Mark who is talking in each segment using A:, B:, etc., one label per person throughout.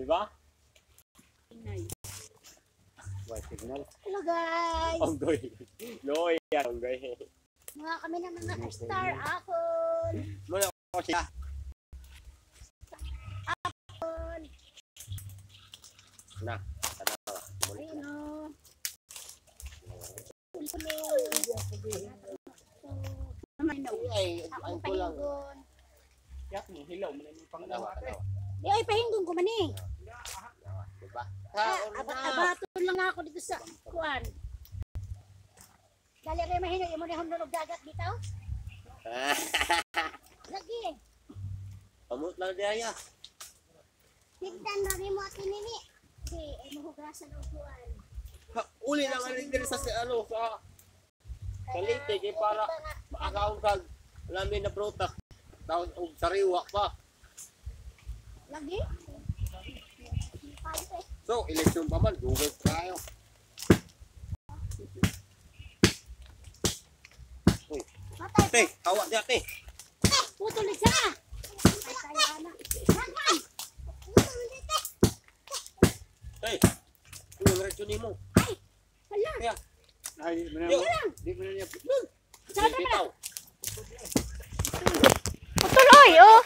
A: di ba?
B: Hello guys!
A: Onggoy. Loy yan, onggoy.
B: Mga kami ng mga star apple.
A: Muna ako siya.
B: Apple.
A: Na, tanawa.
B: Ayun o. Akong pahinggon.
A: Yak mo, hilaw mo na yung pangalawa.
B: Di ay pahinggon ko man eh.
A: Diba?
B: Abaton lang ako dito sa kuan. Dali rin mahino, yung muna humdun og dagat dito. Lagi.
A: Pamut lang diya.
B: Tignan na rin mo atin nini. Di, ay mahugasan og kuan.
A: Uli na nga rin din sa ano, sa Leyte, kaya para maakawang kag lamin na prutas. Tapos sariwa pa.
B: Lagi?
A: So, eleksyon pa man, Google tayo. Uy, ate, hawak niya ate.
B: Putulit siya! Ay, tayo anak. Hangan! Putulit eh!
A: Hey, yung eleksyon ni mo.
B: Ay! Wala!
A: Kaya,
C: Ay, di mo na niya.
B: Saan na
A: bitaw.
B: Putuloy, oh!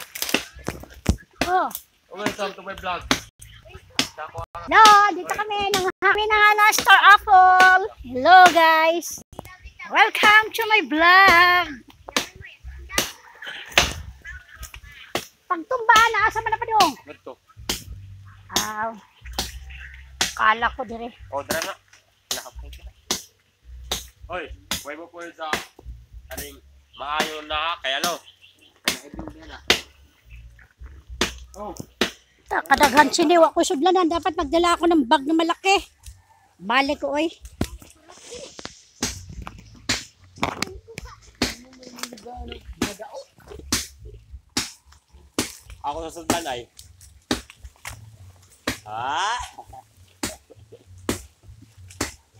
B: Oh!
A: Welcome to my vlog.
B: No, dito kami ng Star Apple. Hello guys. Welcome to my vlog. Pagtumbaan na asa man na pa dong.
A: Ito.
B: Kala ko dire.
A: O, dara na. Nakapay ka na. Hoy, huwag mo po sa aning maayon na kaya no. Oh.
B: Kadaghan siniwa ko sudlanan. Dapat magdala ako ng bag na malaki. Balik ko oy.
A: Ako sa sultan ay.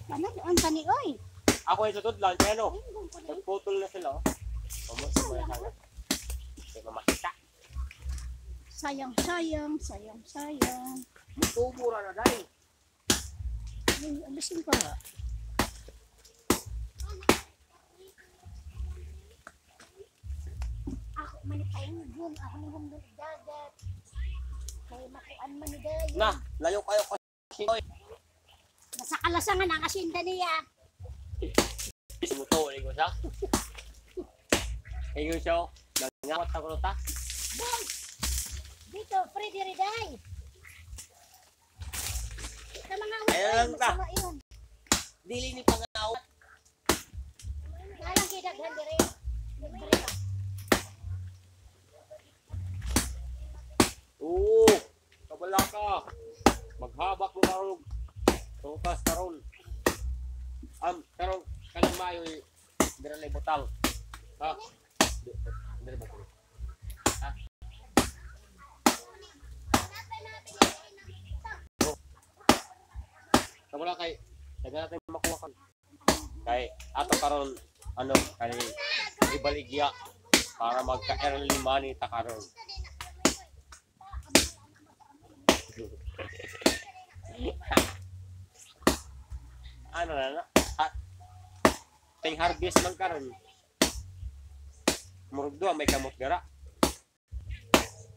B: Ano doon tani oy?
A: Ako ay tutudlan kaya no. Nagputol na sila oh. Pamot sa mga hangat. Kaya mamakita.
B: Sayang.
A: Tubura na dahil.
B: Ay, abisin ko. Ako manipayang gum. Ako ni humdog dagat. Kaya makuan man ni dayo.
A: Na, layo kayo kasi. Oy,
B: Nasa kalasangan ang asinda niya.
A: simuto ko siya. Ingon siya. Nangawat ako ta.
B: Boy! Dito, Freddy Riday. Sa mga
A: Ayun lang ta.
B: masama yun.
A: Dili ni pangawat.
B: Nalang kidaghan dire.
A: Oo. Kabala ka. Maghabak mo karong. Tukas karon. Karong kanang mayo dira lay butang. Ha? Dira ba ko? Ha? Kabala kay dagan natin makuha kan. Kay ato karon ano kay ibaligya para magka-early money ta karon. Ano na? Ting harvest man karon. Murag duha may kamot gara.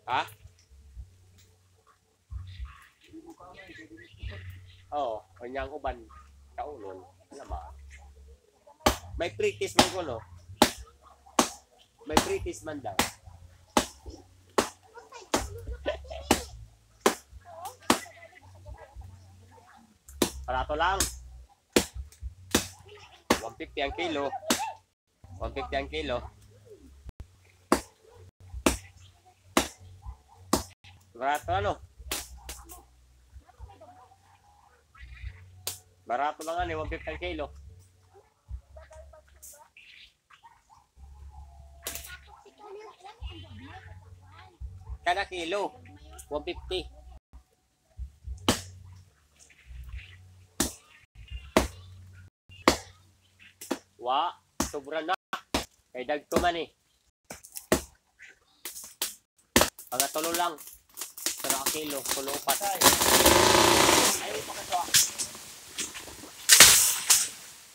A: Ha? Oo, kanyang uban kaulon. Lama. May practice man ko no. May practice man daw. Parato lang. 150 ang kilo. 150 ang kilo. Barato ano? Barato lang ano, 150 ang kilo. Kada kilo, 150. Wa, sobra na. Kay dagko man eh. Pagatulo lang. Pero ang kilo, kulo upat. Ayaw pa kato.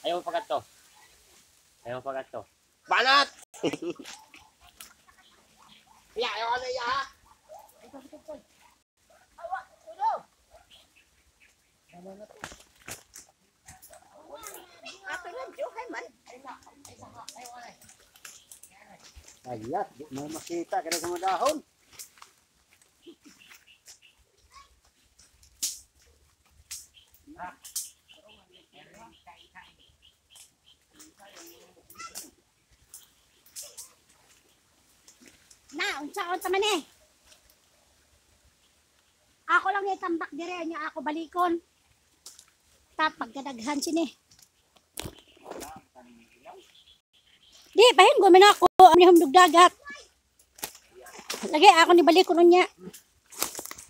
A: Ayaw pa kato. Ayaw pa kato. Banat! Ya, ayaw ka na ya ha?
C: Ayat, di mo makita kada sa mga dahon.
B: Na, unsa man eh. Ako lang itambak dire niya ako balikon. Tapag kadaghan sini. Di, bahin ko man ako. Ang humdog dagat. Lagi ako ni balikon niya.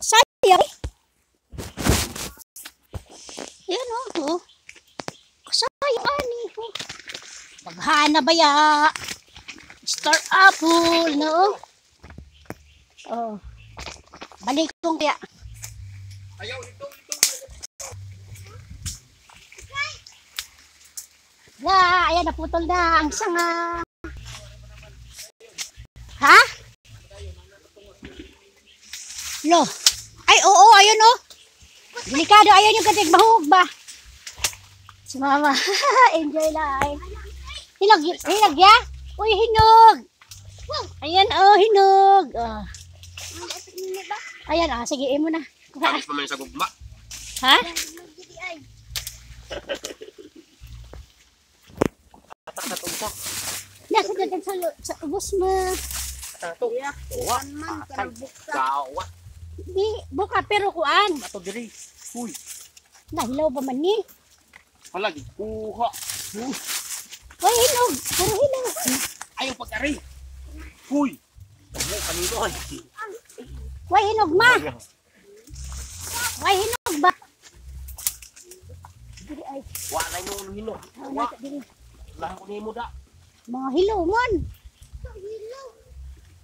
B: Sayang. Yan oh. Sayang ani. Paghana ba ya? Star apple, no? Oh. Balik kong kaya.
A: Ayaw, ito.
B: La, ayan, naputol na ang sanga. Ha? Lo. Ay, oo, ayun oh. Delikado, ayun yung katig mahug ba? Si mama. Enjoy lang. Hinog ya? Uy, hinog. Ayan, oh, hinog. Oh. Ayan, sige, imo na.
A: Tapos naman sa gugma.
B: Ha?
A: Tatak-tatak.
B: Nasa dagan sa ubos mo.
A: Tatak. Wah, gawat.
B: Di, buka, pero kuan.
A: Ato diri. Uy,
B: Nahilaw ba man ni?
A: palagi kuha.
B: Uy, hinog. Puro hinog.
A: Ayaw pagkari. Uy. Ano kanino ay?
B: Uy, hinog ma. Uy, hinog ba? Dili ay.
A: Wala yung hino. Wa,
B: Dili.
A: lang ko nimo da.
B: Mga hilaw man.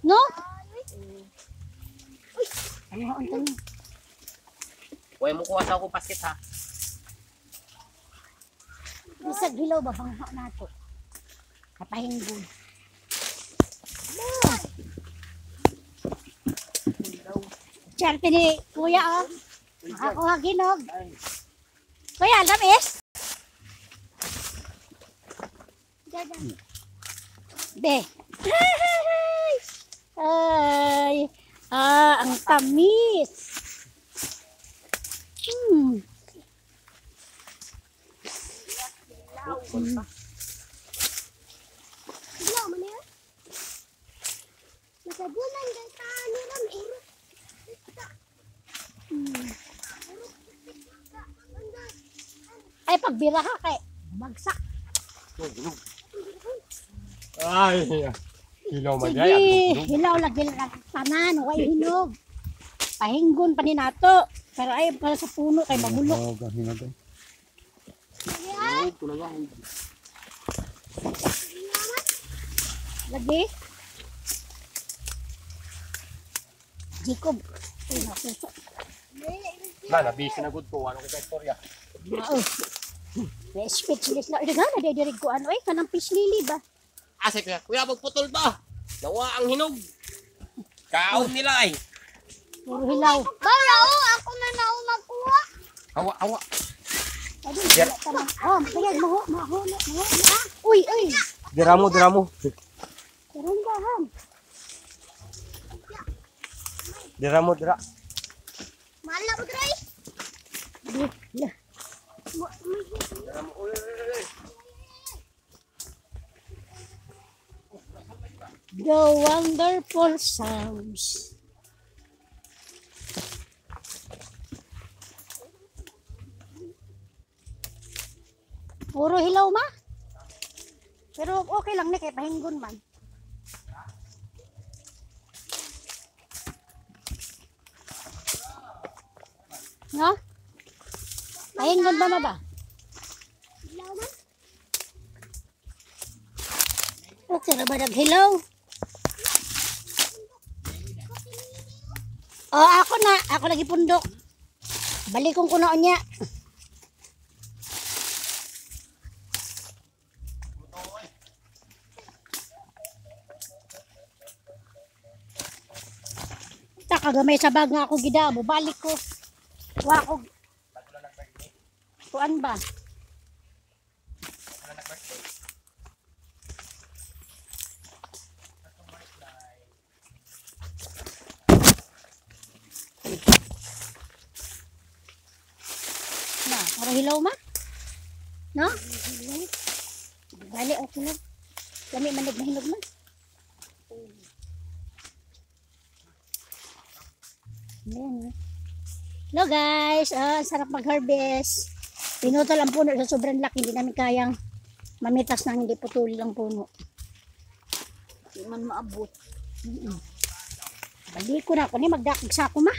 B: No? Uy, ano ang tanong?
A: Huwag mo kuha sa akong basket ha.
B: Isag hilaw ba bangha nato? Kapahinggon. Swerte ni kuya oh. Makakuha ginog. Kuya, lamis? Be. Ay. Ang tamis. Ilaw man yan? Nakabulan kay tani ram eh. Ay pagbira ka kay bagsak.
A: Ay, hilaw man
B: Sige, hilaw lagi lang tanan, way hinog. Pahinggon pa ni nato. Pero ay para sa puno kay mabulok.
C: Oo, gahingan tayo.
B: Lagi. Jacob. Ay, nakuso.
A: Na, nabisi na good ko. Ano ko sa istorya?
B: Mao. Na speechless na. Ito na, nadidirig ko ano eh. Kanang fish lily ba?
A: Asik na. Kuya, magputol ba? Nawa ang hinog. Kaon nila ay.
B: Puro hilaw.
D: Barao, ako na magkuha.
A: Hawa.
B: Adi, wala ka na. Oh, kaya maho. Uy.
A: Dira mo.
B: Karunggahan.
A: Dira.
D: Malap, Dre.
B: The wonderful sounds. Puro hilaw ma. Pero okay lang ni kay pahinggon man. No? Pahinggon ba ba? Okay na ba naghilaw? Oh, ako lagi pundok. Balikon ko na niya. Kagamay sa bag nga ako gidabo, balik ko. Wa ko. Kuan ba? Na, para hilaw ma? No? Balik ako na. Kami manig na hinog man. Ayan. Hello guys, sarap mag-harvest. Pinutol ang puno sa sobrang laki, hindi namin kayang mamitas ng hindi putuli ang puno. Hindi man maabot. Balik ko na ako ni magdakig sa ako ma.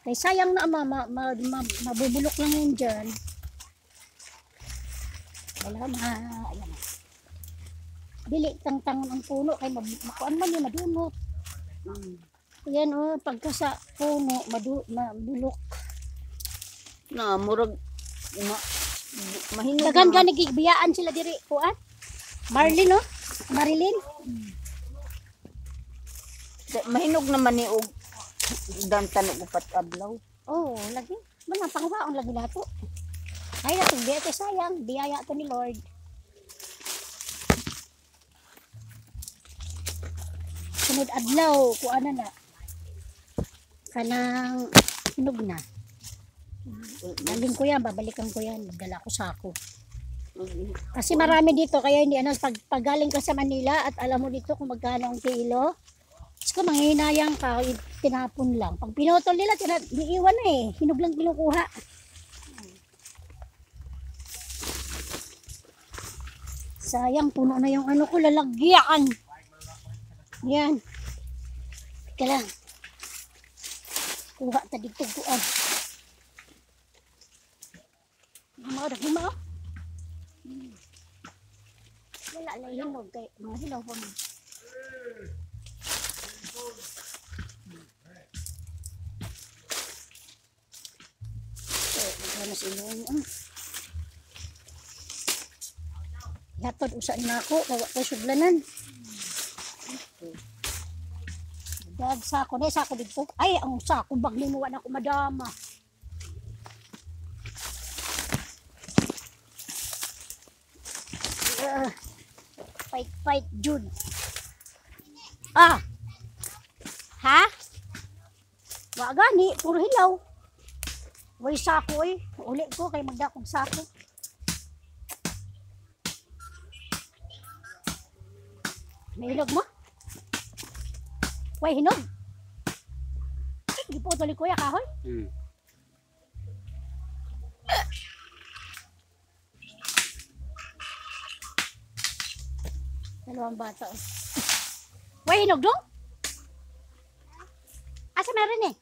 B: Kaya sayang na mabubulok lang yun dyan. Wala ayan. Dili tang-tang ang puno kaya makuan man yun, madunot. Yan pagka sa puno, mabulok.
E: Na, murag, mahinog
B: Dagan ka nagigibiyaan sila diri, kuan? Marlin, no? Marilyn?
E: Mahinog naman ni og dan tanong upat ablaw.
B: Oh, lagi. Manang pangwaon lagi nato. Ay, natong biyate sayang. Biyaya to ni Lord. Sunod adlaw, kuan na. Kanang hinog na. Daling ko yan, babalikan ko yan. Dala ko sako. Kasi marami dito, kaya hindi pag galing ka sa Manila at alam mo dito kung magkano ang kilo, kung manghihinayang ka, tinapon lang. Pag pinutol nila, iniiwan na eh. Hinog lang kinukuha. Sayang, puno na yung ano ko, lalagyan. Yan. Teka lang. Kuha ta dito kuan. Mga dagima. Wala lang hinog kay mga hilaw pa man. Ano sinon? Yatod usa na ako, kawa ko sudlanan. Dag sako na sako dito. Ay, ang sako bag ni mo na ko madama. Fight Jud. Ah. Ha? Wa gani, puro hilaw. Way sako eh. Uli ko kay magdakog sako. May hinog mo? Way hinog. Giputol ko ya kahoy. Dalawang bata. Way hinog dong? Asa meron eh?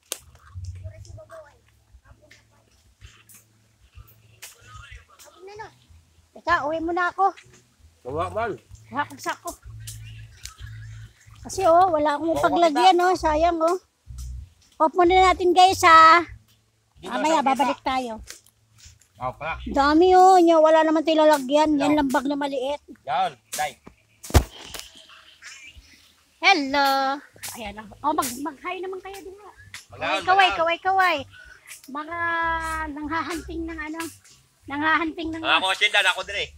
B: Teka, uwi muna ako.
A: Gawa man.
B: Kuha kong sako. Kasi wala akong paglagyan sayang Off muna natin guys ha. Mamaya babalik tayo.
A: Pa.
B: Dami wala naman tayo lalagyan. Yan lambag na maliit.
A: Yan, dai.
B: Hello. Ayan na. Mag-hi naman kayo din. Kaway. Mga nanghahanting ng nanghahanting ng
A: Ako sindan ako dire.